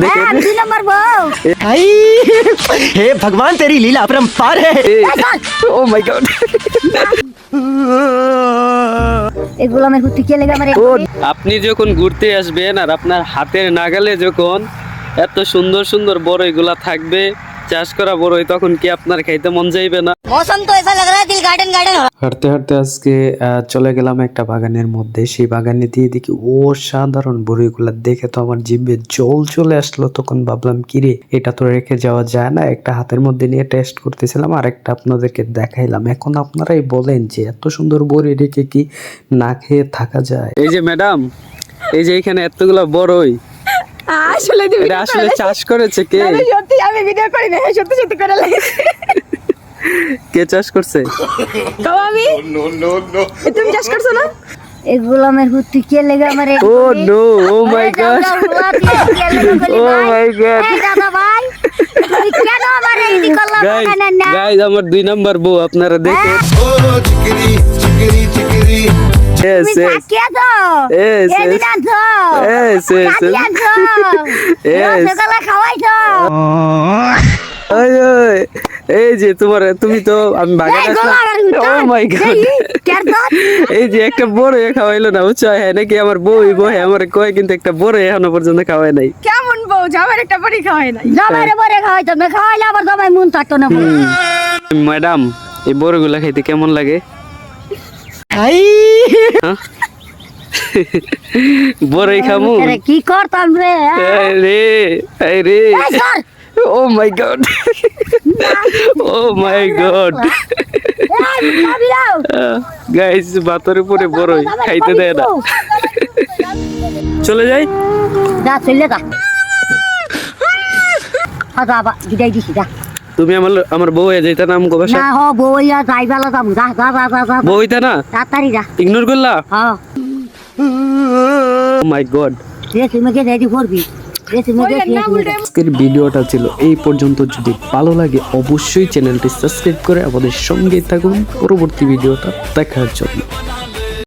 2 number बहू हाय हे भगवान तेरी लीला अपरंपार है ओ माय गॉड এগুলো আমার কুত্তি কে লেগে আমারে আপনি যখন ঘুরতে আসবেন আর আপনার হাতের নাগালে যখন এত সুন্দর সুন্দর বড়ইগুলা থাকবে, চাষ করা বড়ই, তখন কি আপনার খাইতে মন যাইবে না? मौसम तो ऐसा लग रहा है दिल गार्डन गार्डन हो হাঁটতে হাঁটতে আজকে চলে গেলাম একটা বাগানের মধ্যে। সেই বাগানে দিয়ে দেখি অসাধারণ বড়ইগুলা দেখে তো আমার জিভে জল চলে আসলো। তখন ভাবলাম কিরে, এটা তো রেখে যাওয়া যায় না, একটা হাতের মধ্যে নিয়ে টেস্ট করতেছিলাম আর একটা আপনাদেরকে দেখাইলাম। এখন আপনারাই বলেন যে এত সুন্দর বড়ই রেখে কি না খেয়ে থাকা যায়? এই যে ম্যাডাম, এই যে এখানে এতগুলা বড়ই, আসলে এটা আসলে চাষ করেছে কে? সত্যি আমি ভিডিও করি না, সত্যি সত্যি করে লাগছে। কে চাষ করছে? কও আমি তুমি চাষ করছো না? এগুলো আমার কুত্তি কে লেগে আমারে ও নো, ও মাই গড, ও মাই গড। এই দাদা ভাই তুমি কেন আমারে এই করলা বাগানে না গাইস আমার 2 নাম্বার বউ, আপনারা দেখেন। Yes, তুমি yes. তাকিয়ে দাও Yes, এই yes. দিন দাও Yes, yes, yes. তাকিয়ে দাও Yes. সকালে খাওয়াইছো ওই ওই, এই যে তুমি তো আমি বাগানে আসলাম। ও মাই গড, এই যে একটা বড় খাওয়াইলো না, বুঝছো? হ্যাঁ নাকি আমার বউই বহে আমার কয়, কিন্তু একটা বড় এখনো পর্যন্ত খাওয়াই নাই। কেমন বউ, জামার একটা বাড়ি খাওয়াই নাই। জমারে বরে খাওয়াইতো না, খাওয়াইলে আবার জমাই মন থাকতো না ম্যাডাম, এই বড়গুলা খাইতে কেমন লাগে? हाय হ্যাঁ? বড়ই খামু? আরে কি করতাম রে রে রে, এই সর ও মাই গড, ও মাই গড। এই খাবি দাও গাইস ভাতের উপরে বড়ই খাইতে দেয় না। চলে যাই, যা চলে যা আদা বা গিদাই দিছি যা তুমি আমার বউ হয়ে যাইতা না আমগো বাসা? না হ বইয়া যাইবালা যাম যা যা যা যা যা বউ হইতা না? তাড়াতাড়ি যা ইগনোর করলা? হ্যাঁ ও মাই গড। রে তুমি কে রেডি করবি রে তুমি কে আজকের ভিডিওটা ছিল এই পর্যন্ত। যদি ভালো লাগে অবশ্যই চ্যানেলটি সাবস্ক্রাইব করে আমাদের সঙ্গেই থাকুন পরবর্তী ভিডিওটা দেখার জন্য।